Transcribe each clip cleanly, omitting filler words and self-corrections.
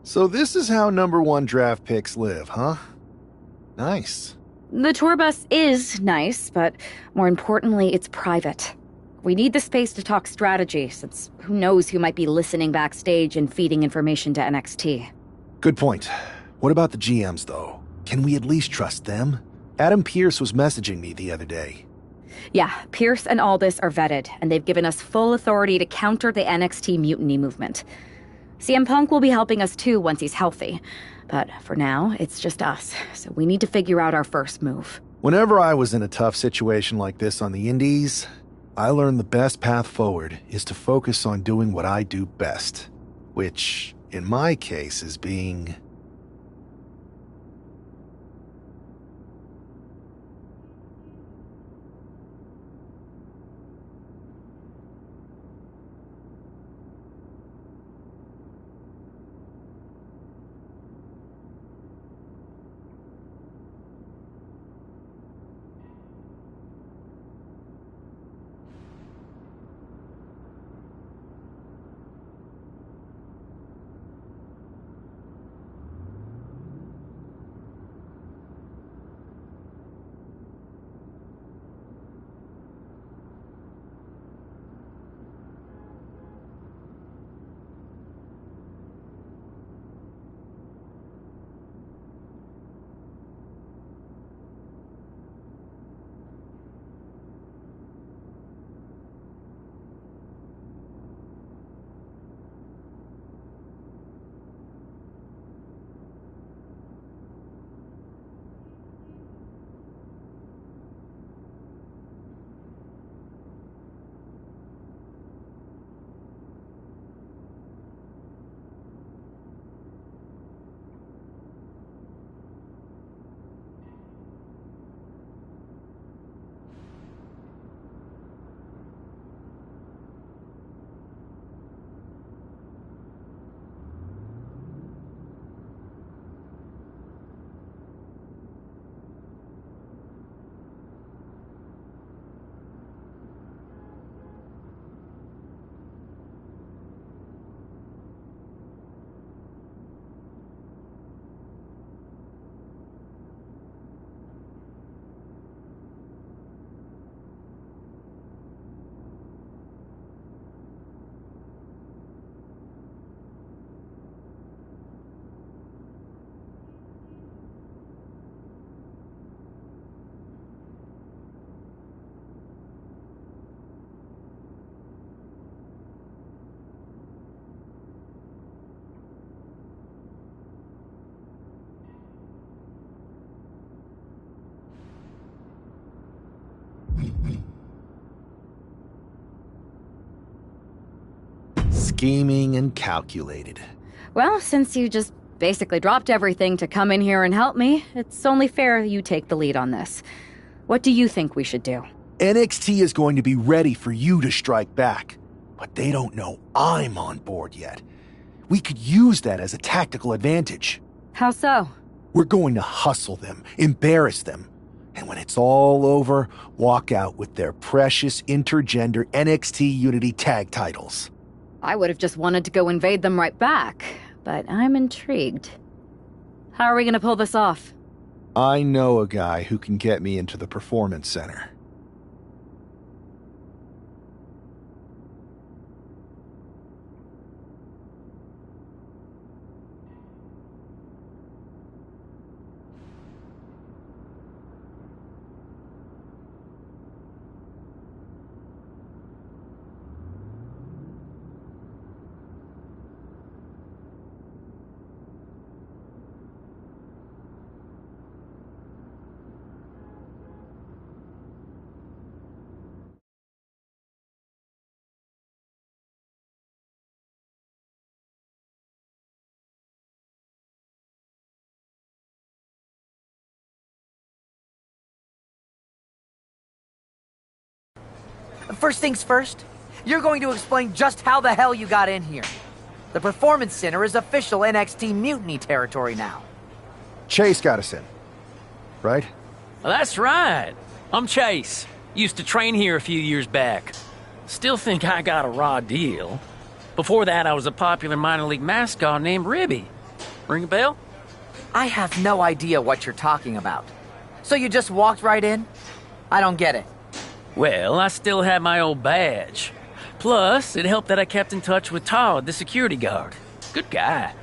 So this is how #1 draft picks live, huh? Nice. The tour bus is nice, but more importantly, it's private. We need the space to talk strategy, since who knows who might be listening backstage and feeding information to NXT. Good point. What about the GMs, though? Can we at least trust them? Adam Pearce was messaging me the other day. Yeah, Pierce and Aldis are vetted, and they've given us full authority to counter the NXT mutiny movement. CM Punk will be helping us too once he's healthy. But for now, it's just us, so we need to figure out our first move. Whenever I was in a tough situation like this on the Indies, I learned the best path forward is to focus on doing what I do best. Which, in my case, is being... scheming and calculated. Well, since you just basically dropped everything to come in here and help me, it's only fair you take the lead on this. What do you think we should do? NXT is going to be ready for you to strike back, but they don't know I'm on board yet. We could use that as a tactical advantage. How so? We're going to hustle them, embarrass them, and when it's all over, walk out with their precious intergender NXT Unity tag titles. I would have just wanted to go invade them right back, but I'm intrigued. How are we gonna pull this off? I know a guy who can get me into the Performance Center. First things first, you're going to explain just how the hell you got in here. The Performance Center is official NXT Mutiny territory now. Chase got us in, right? Well, that's right. I'm Chase. Used to train here a few years back. Still think I got a raw deal. Before that, I was a popular minor league mascot named Ribby. Ring a bell? I have no idea what you're talking about. So you just walked right in? I don't get it. Well, I still had my old badge. Plus, it helped that I kept in touch with Todd, the security guard. Good guy.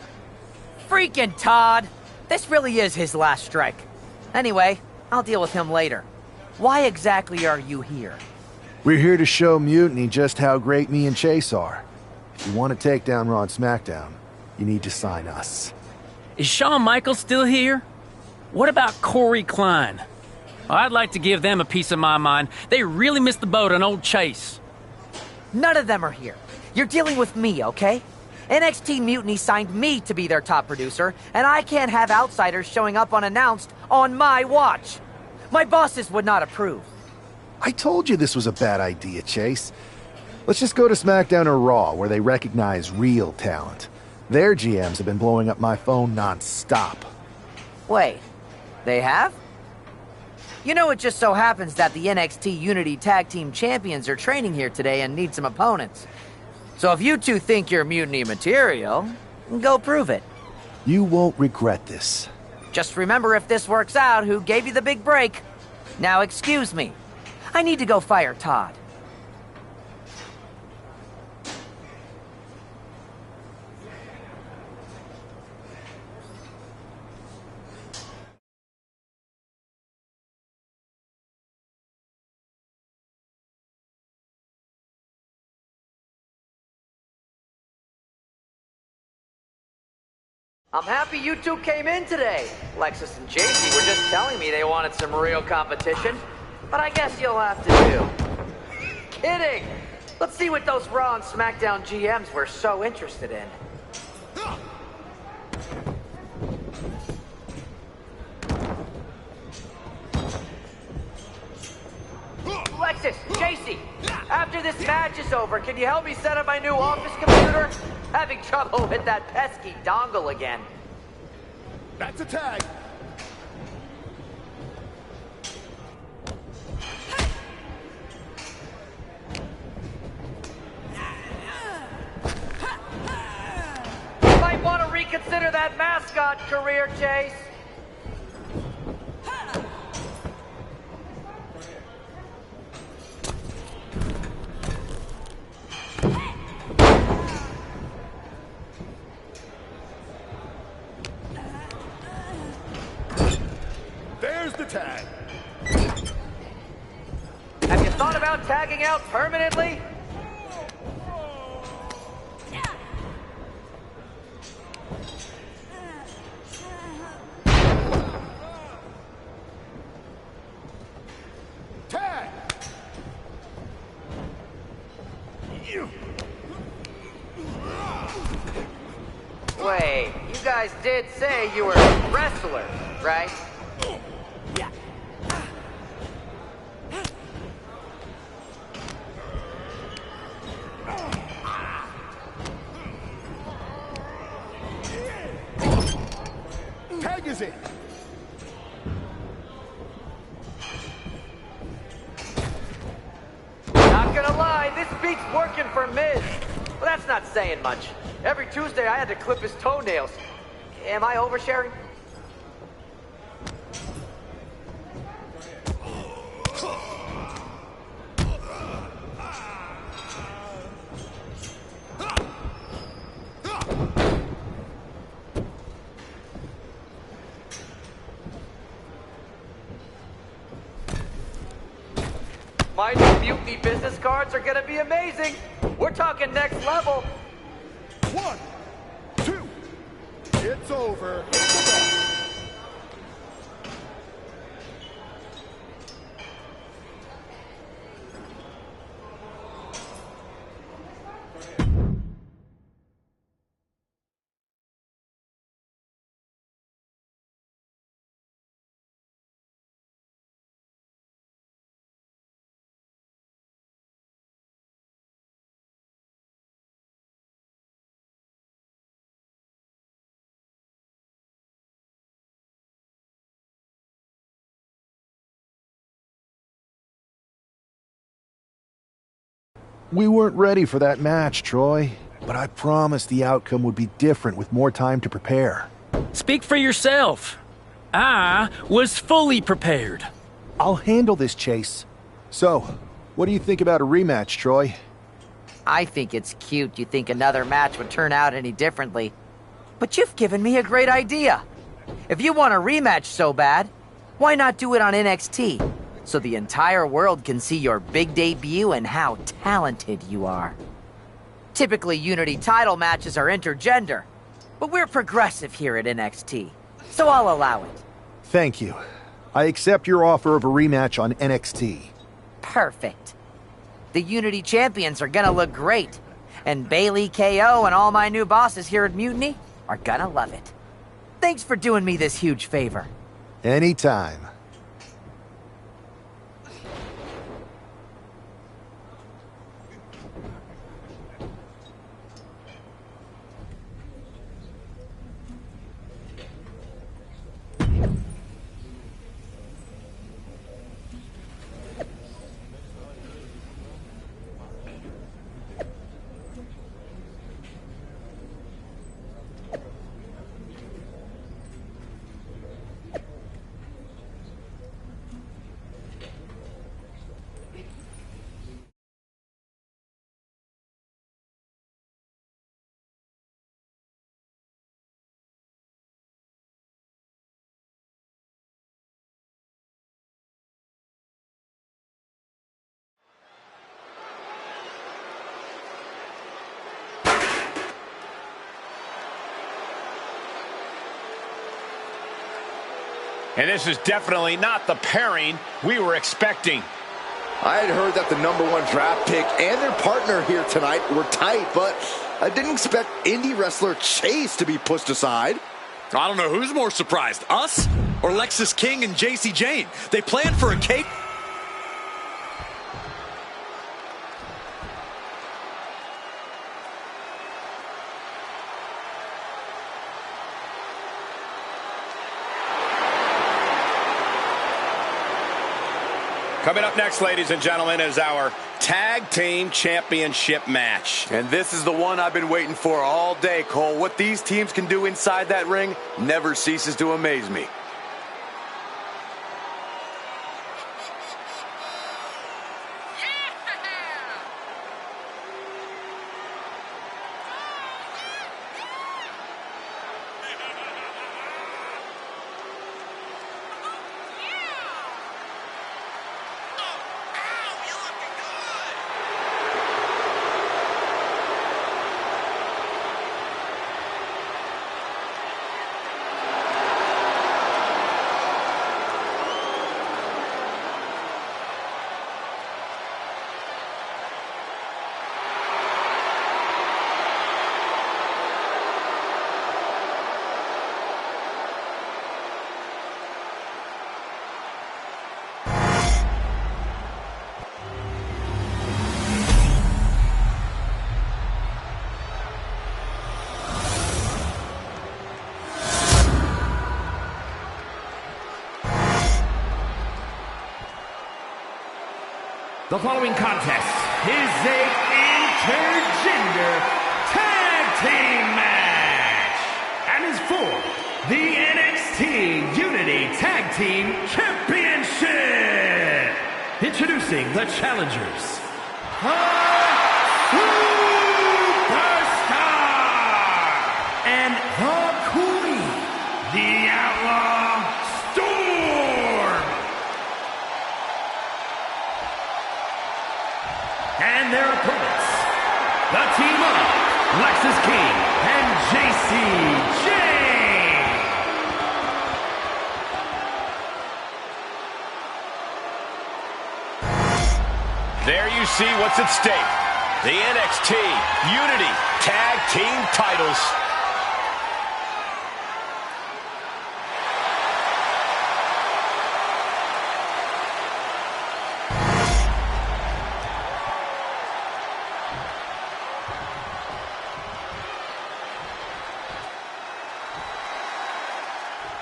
Freaking Todd! This really is his last strike. Anyway, I'll deal with him later. Why exactly are you here? We're here to show Mutiny just how great me and Chase are. If you want to take down Raw and SmackDown, you need to sign us. Is Shawn Michaels still here? What about Corey Klein? I'd like to give them a piece of my mind. They really missed the boat on old Chase. None of them are here. You're dealing with me, okay? NXT Mutiny signed me to be their top producer, and I can't have outsiders showing up unannounced on my watch. My bosses would not approve. I told you this was a bad idea, Chase. Let's just go to SmackDown or Raw, where they recognize real talent. Their GMs have been blowing up my phone non-stop. Wait, they have? You know, it just so happens that the NXT Unity Tag Team Champions are training here today and need some opponents. So if you two think you're Mutiny material, go prove it. You won't regret this. Just remember, if this works out, who gave you the big break. Now excuse me. I need to go fire Todd. I'm happy you two came in today. Lexus and JC were just telling me they wanted some real competition, but I guess you'll have to do. Kidding! Let's see what those Raw and SmackDown GMs were so interested in. Lexus, JC, after this match is over, can you help me set up my new office computer? Having trouble with that pesky dongle again. That's a tag. Might want to reconsider that mascot career, Chase. There's the tag. Have you thought about tagging out permanently? Tag. Wait, you guys did say you were wrestlers, right? Yeah. Tag is in. Not gonna lie, this beats working for Miz. Well, that's not saying much. Every Tuesday I had to clip his toenails. Am I oversharing? My new Mutiny business cards are gonna be amazing. We're talking next level. 1, 2. It's over. It's the bell. We weren't ready for that match, Troy, but I promised the outcome would be different with more time to prepare. Speak for yourself. I was fully prepared. I'll handle this, Chase. So, what do you think about a rematch, Troy? I think it's cute you think another match would turn out any differently. But you've given me a great idea. If you want a rematch so bad, why not do it on NXT? So the entire world can see your big debut and how talented you are. Typically, Unity title matches are intergender, but we're progressive here at NXT, so I'll allow it. Thank you. I accept your offer of a rematch on NXT. Perfect. The Unity champions are gonna look great, and Bailey, KO, and all my new bosses here at Mutiny are gonna love it. Thanks for doing me this huge favor. Anytime. And this is definitely not the pairing we were expecting. I had heard that the #1 draft pick and their partner here tonight were tight, but I didn't expect indie wrestler Chase to be pushed aside. I don't know who's more surprised, us or Lexis King and JC Jane. They planned for a cake. Coming up next, ladies and gentlemen, is our Tag Team Championship match. And this is the one I've been waiting for all day, Cole. What these teams can do inside that ring never ceases to amaze me. The following contest is a intergender tag team match and is for the NXT Unity Tag Team Championship. Introducing the challengers, the Superstar and the Queen, the Outlaw Storm. And their opponents, the team of Lexis King and JC Jane. There you see what's at stake. The NXT Unity Tag Team titles.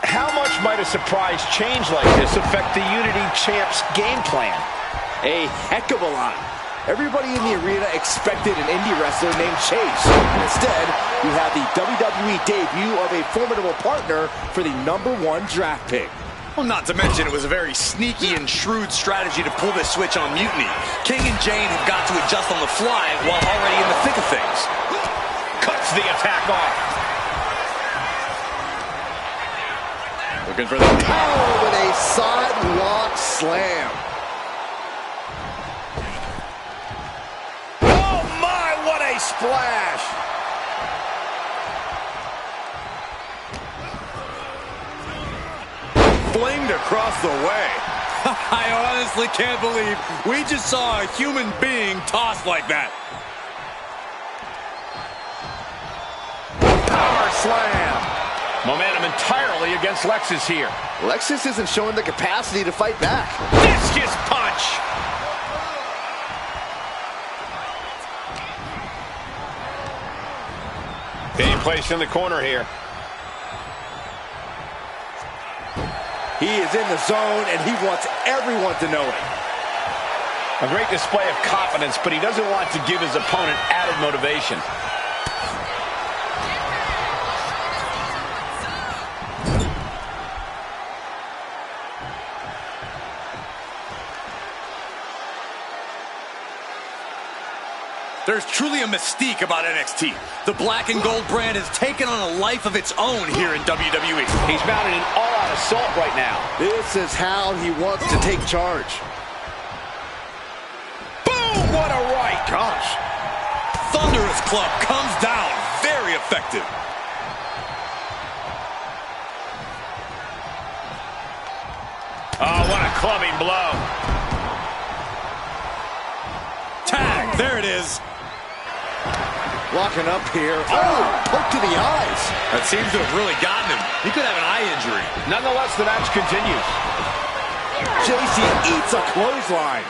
How much might a surprise change like this affect the Unity Champs' game plan? A heck of a lot. Everybody in the arena expected an indie wrestler named Chase. And instead, we have the WWE debut of a formidable partner for the #1 draft pick. Well, not to mention it was a very sneaky and shrewd strategy to pull this switch on Mutiny. King and Jane have got to adjust on the fly while already in the thick of things. Cuts the attack off. Looking for the power with a sidewalk slam. Oh my, what a splash! flinged across the way. I honestly can't believe we just saw a human being tossed like that. Power slam. Momentum entirely against Lexus here. Lexus isn't showing the capacity to fight back. Discus punch. Being placed in the corner here. He is in the zone, and he wants everyone to know it. A great display of confidence, but he doesn't want to give his opponent added motivation. There's truly a mystique about NXT. The black and gold brand has taken on a life of its own here in WWE. He's mounted an all-out assault right now. This is how he wants to take charge. Boom! What a right! Gosh. Thunderous club comes down. Very effective. Oh, what a clubbing blow. Tag. There it is. Locking up here. Oh, poke to the eyes. That seems to have really gotten him. He could have an eye injury. Nonetheless, the match continues. JC eats a clothesline.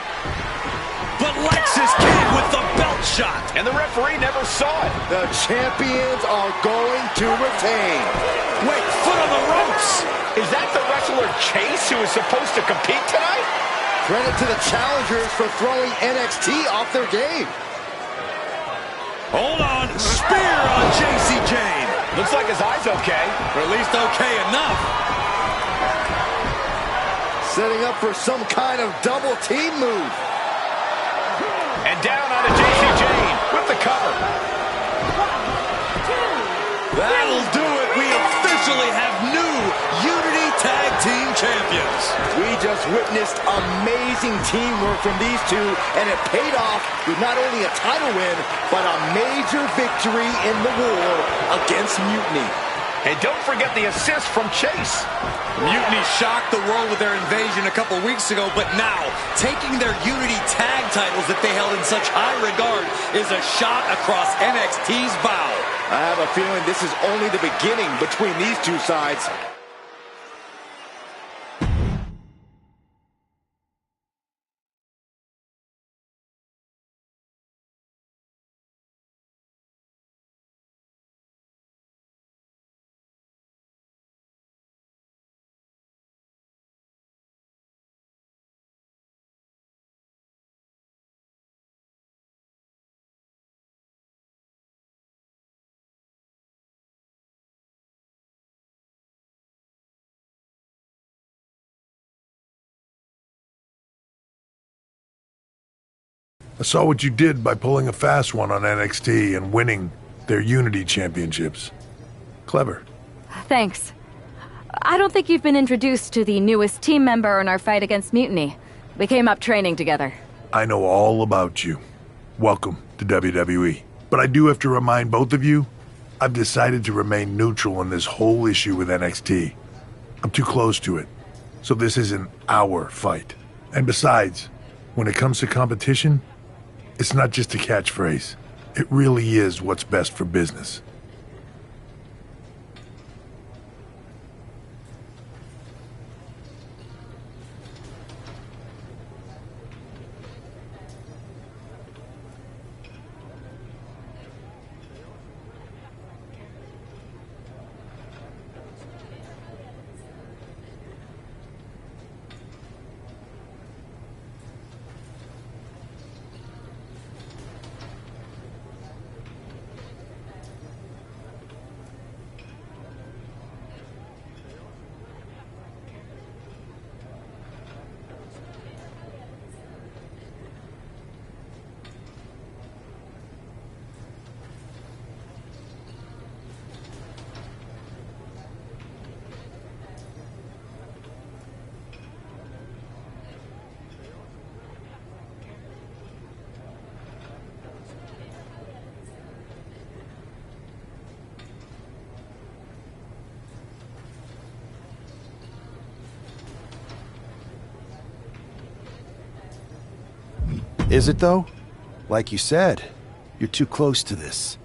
But Lexus King with the belt shot. And the referee never saw it. The champions are going to retain. Wait, foot on the ropes. Is that the wrestler Chase who is supposed to compete tonight? Credit to the challengers for throwing NXT off their game. Hold on. Spear on JC Jane. Looks like his eye's okay. Or at least okay enough. Setting up for some kind of double team move. And down onto JC Jane with the cover. That'll do it. We officially have new Unity Tag Team Champions. We just witnessed amazing teamwork from these two, and it paid off with not only a title win, but a major victory in the war against Mutiny. And don't forget the assist from Chase. Mutiny shocked the world with their invasion a couple weeks ago, but now taking their Unity Tag titles that they held in such high regard is a shot across NXT's bow. I have a feeling this is only the beginning between these two sides. I saw what you did by pulling a fast one on NXT and winning their Unity Championships. Clever. Thanks. I don't think you've been introduced to the newest team member in our fight against Mutiny. We came up training together. I know all about you. Welcome to WWE. But I do have to remind both of you, I've decided to remain neutral in this whole issue with NXT. I'm too close to it. So this isn't our fight. And besides, when it comes to competition, it's not just a catchphrase. It really is what's best for business. Is it, though? Like you said, you're too close to this.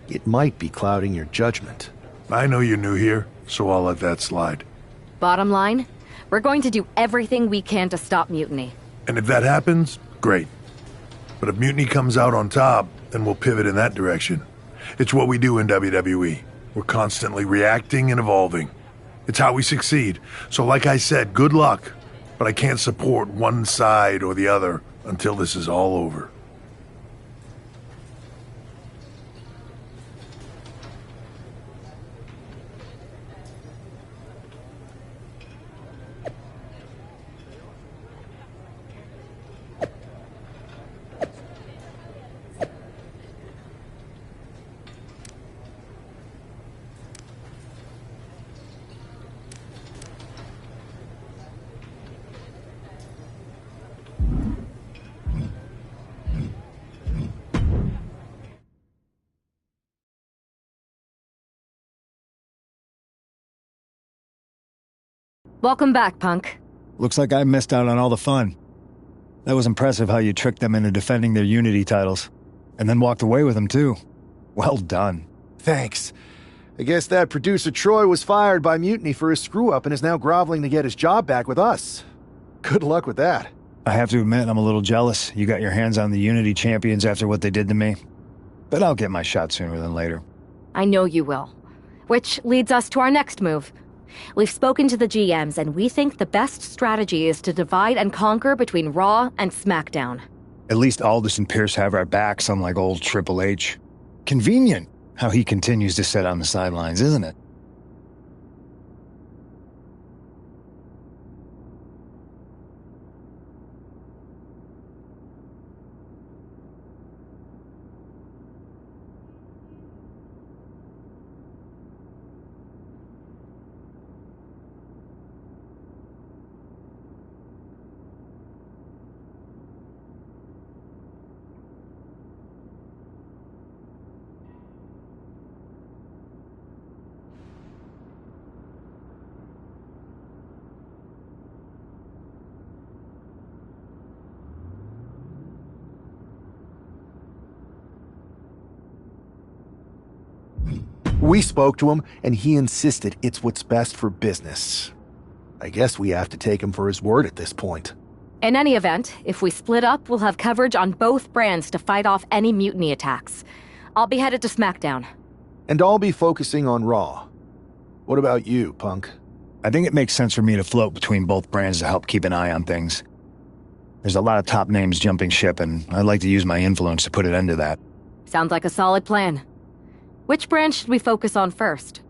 It might be clouding your judgment. I know you're new here, so I'll let that slide. Bottom line, we're going to do everything we can to stop mutiny. And if that happens, great. But if mutiny comes out on top, then we'll pivot in that direction. It's what we do in WWE. We're constantly reacting and evolving. It's how we succeed. So like I said, good luck. But I can't support one side or the other until this is all over. Welcome back, Punk. Looks like I missed out on all the fun. That was impressive how you tricked them into defending their Unity titles. And then walked away with them, too. Well done. Thanks. I guess that producer Troy was fired by Mutiny for his screw-up and is now groveling to get his job back with us. Good luck with that. I have to admit, I'm a little jealous. You got your hands on the Unity champions after what they did to me. But I'll get my shot sooner than later. I know you will. Which leads us to our next move. We've spoken to the GMs, and we think the best strategy is to divide and conquer between Raw and SmackDown. At least Aldous and Pierce have our backs, unlike old Triple H. Convenient how he continues to sit on the sidelines, isn't it? We spoke to him, and he insisted it's what's best for business. I guess we have to take him for his word at this point. In any event, if we split up, we'll have coverage on both brands to fight off any mutiny attacks. I'll be headed to SmackDown. And I'll be focusing on Raw. What about you, Punk? I think it makes sense for me to float between both brands to help keep an eye on things. There's a lot of top names jumping ship, and I'd like to use my influence to put an end to that. Sounds like a solid plan. Which brand should we focus on first?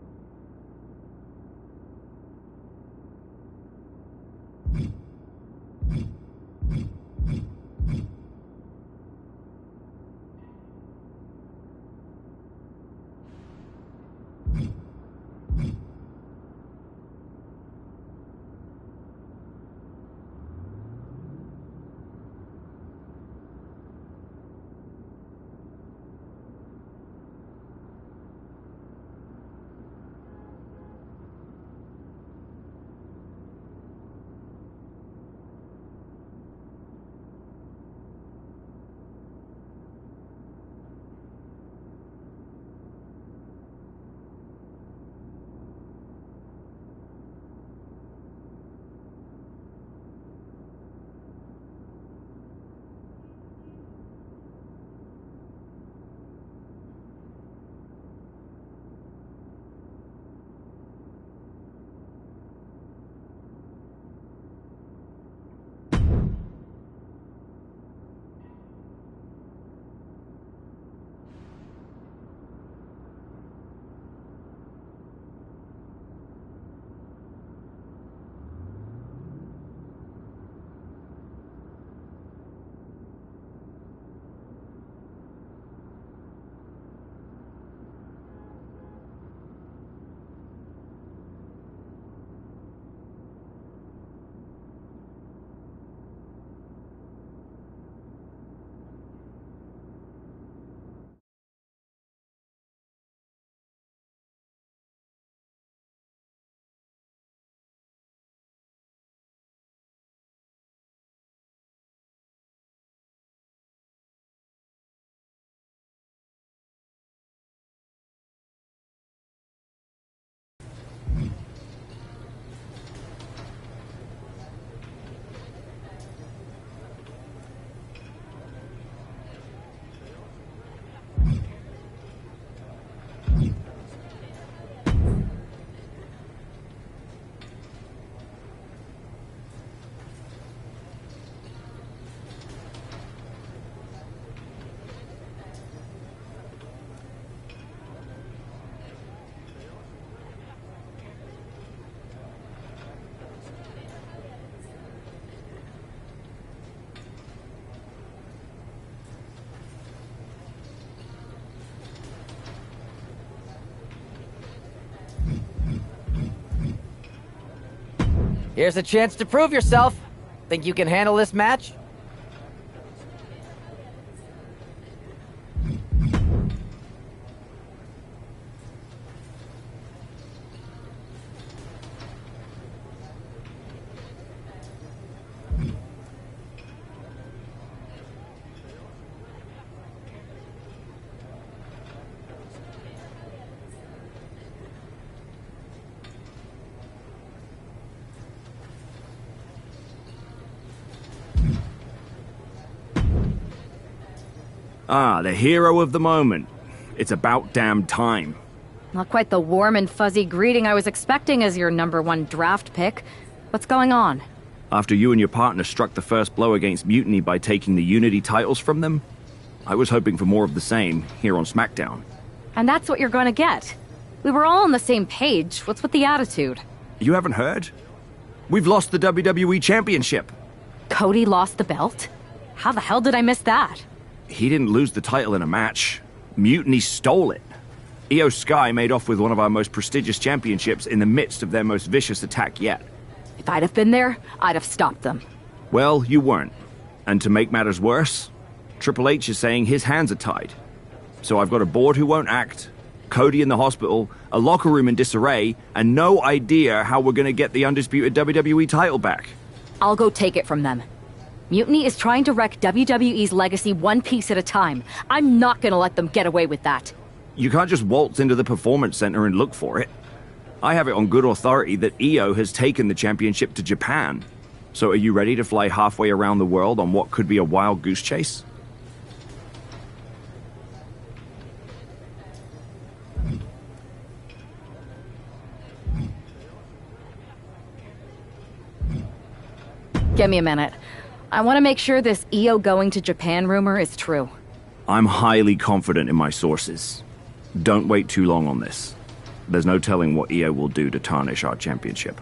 Here's a chance to prove yourself. Think you can handle this match? Ah, the hero of the moment. It's about damn time. Not quite the warm and fuzzy greeting I was expecting as your #1 draft pick. What's going on? After you and your partner struck the first blow against Mutiny by taking the Unity titles from them, I was hoping for more of the same here on SmackDown. And that's what you're going to get. We were all on the same page. What's with the attitude? You haven't heard? We've lost the WWE Championship. Cody lost the belt? How the hell did I miss that? He didn't lose the title in a match. Mutiny stole it. Io Sky made off with one of our most prestigious championships in the midst of their most vicious attack yet. If I'd have been there, I'd have stopped them. Well, you weren't. And to make matters worse, Triple H is saying his hands are tied. So I've got a board who won't act, Cody in the hospital, a locker room in disarray, and no idea how we're gonna get the undisputed WWE title back. I'll go take it from them. Mutiny is trying to wreck WWE's legacy one piece at a time. I'm not gonna let them get away with that. You can't just waltz into the Performance Center and look for it. I have it on good authority that Io has taken the championship to Japan. So are you ready to fly halfway around the world on what could be a wild goose chase? Give me a minute. I want to make sure this Io going to Japan rumor is true. I'm highly confident in my sources. Don't wait too long on this. There's no telling what Io will do to tarnish our championship.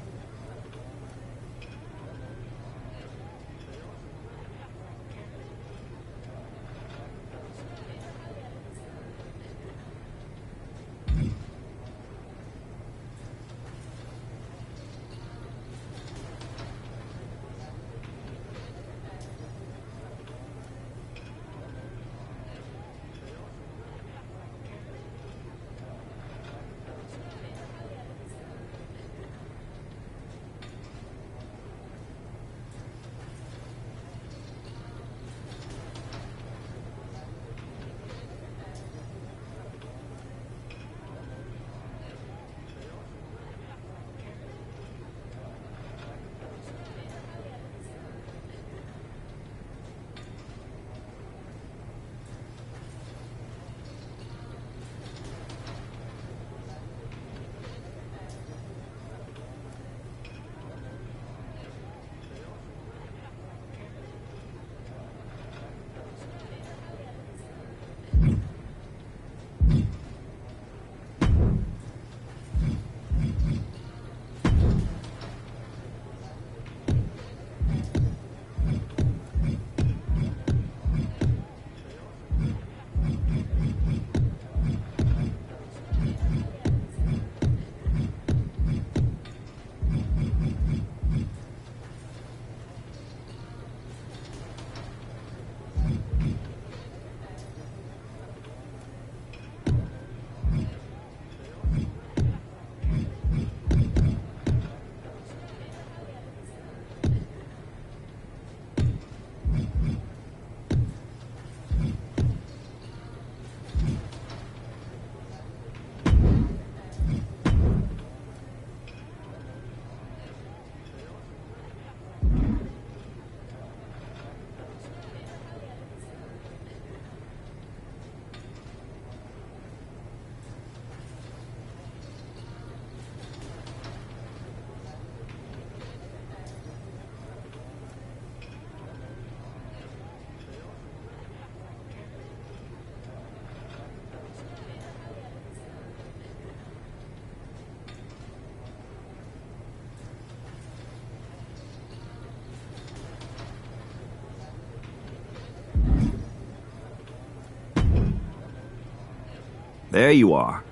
There you are.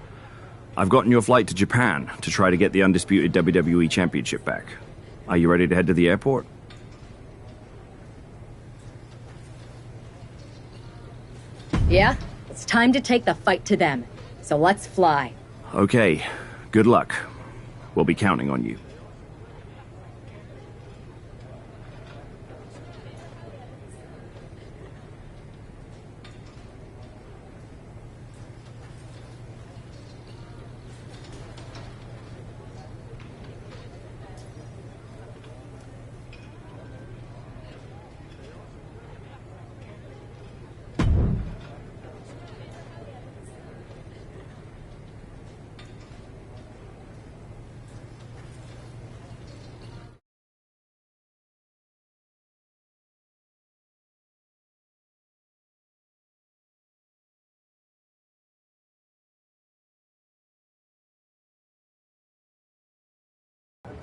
I've gotten your flight to Japan to try to get the undisputed WWE Championship back. Are you ready to head to the airport? Yeah, it's time to take the fight to them. So let's fly. Okay, good luck. We'll be counting on you.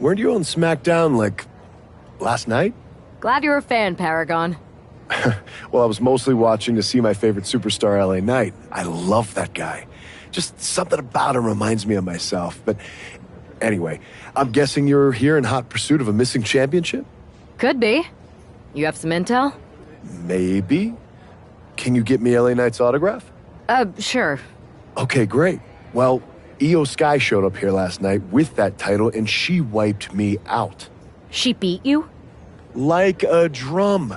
Weren't you on SmackDown, like, last night? Glad you're a fan, Paragon. Well, I was mostly watching to see my favorite superstar, LA Knight. I love that guy. Just something about him reminds me of myself. But anyway, I'm guessing you're here in hot pursuit of a missing championship? Could be. You have some intel? Maybe. Can you get me LA Knight's autograph? Sure. Okay, great. Well, Io Sky showed up here last night with that title, and she wiped me out. She beat you? Like a drum.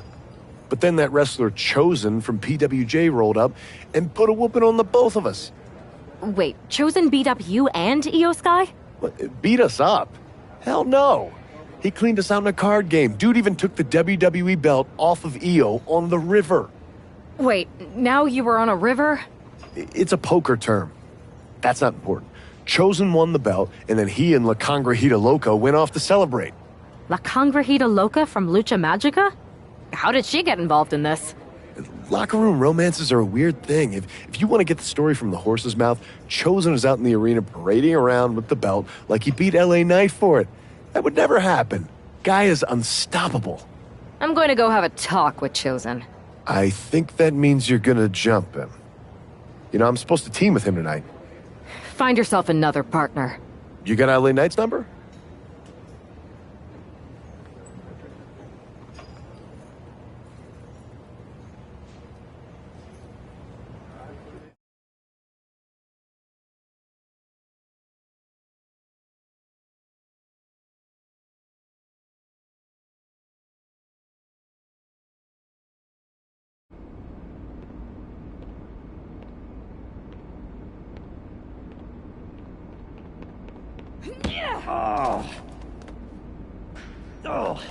But then that wrestler Chosen from PWJ rolled up and put a whooping on the both of us. Wait, Chosen beat up you and Io Sky? What, beat us up? Hell no. He cleaned us out in a card game. Dude even took the WWE belt off of Io on the river. Wait, now you were on a river? It's a poker term. That's not important. Chosen won the belt, and then he and La Congrejita Loca went off to celebrate. La Congrejita Loca from Lucha Magica? How did she get involved in this? Locker room romances are a weird thing. If you want to get the story from the horse's mouth, Chosen is out in the arena parading around with the belt like he beat LA Knight for it. That would never happen. Guy is unstoppable. I'm going to go have a talk with Chosen. I think that means you're gonna jump him. You know, I'm supposed to team with him tonight. Find yourself another partner. You got LA Knight's number? Oh. Oh.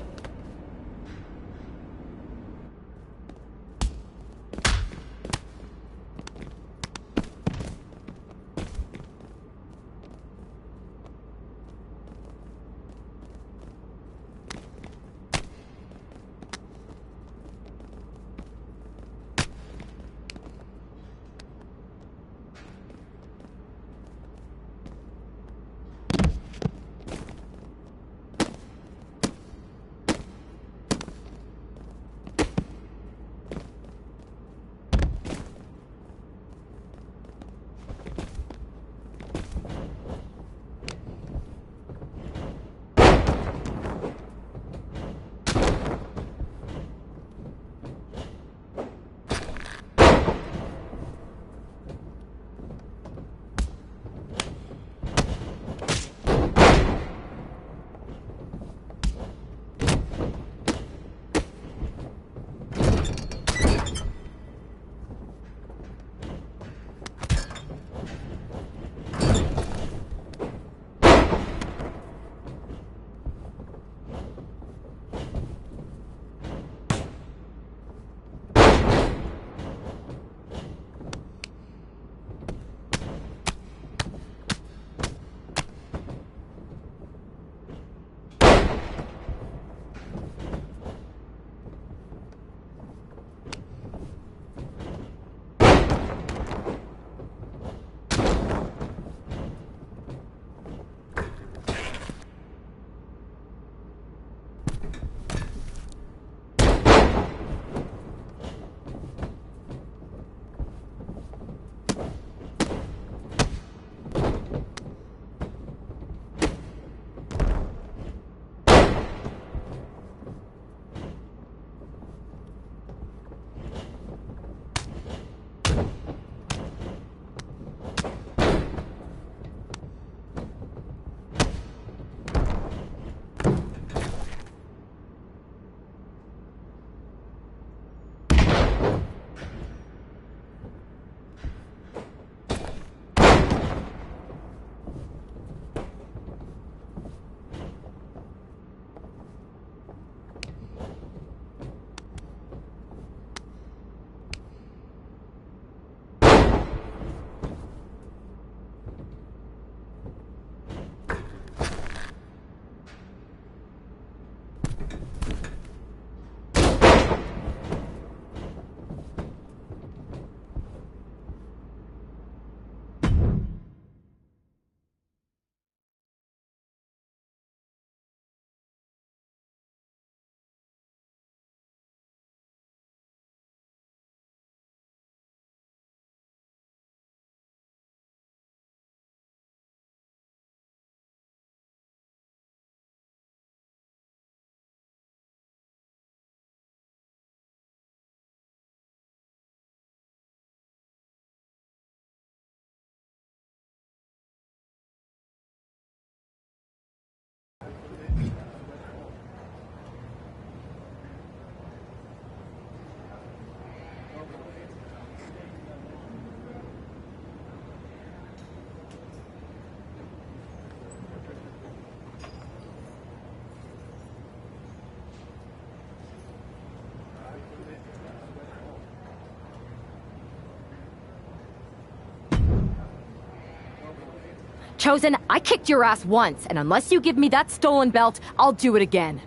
Chosen, I kicked your ass once, and unless you give me that stolen belt, I'll do it again.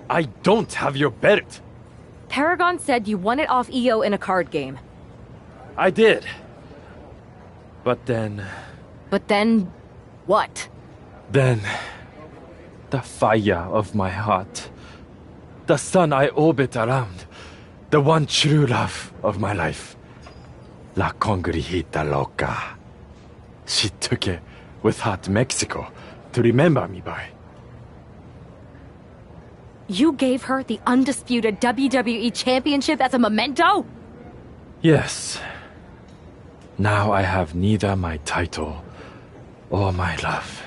I don't have your belt. Paragon said you won it off EO in a card game. I did. But then... But then... what? Then... the fire of my heart. The sun I orbit around. The one true love of my life. La Congrijita Loca. She took it with her to Mexico to remember me by. You gave her the undisputed WWE Championship as a memento? Yes. Now I have neither my title or my love.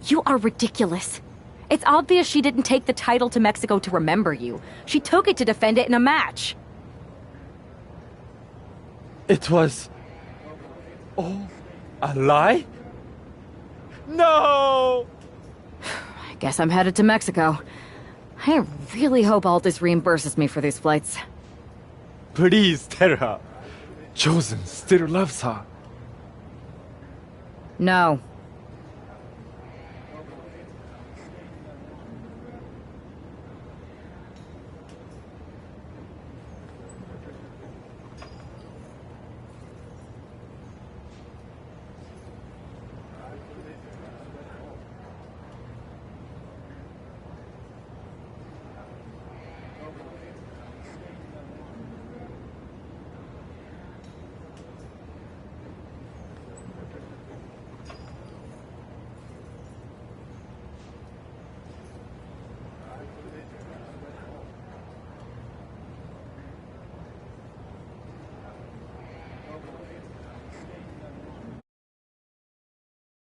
You are ridiculous. It's obvious she didn't take the title to Mexico to remember you. She took it to defend it in a match. It was... all a lie? No! I guess I'm headed to Mexico. I really hope Aldous reimburses me for these flights. Please tell her. Chosen still loves her. No.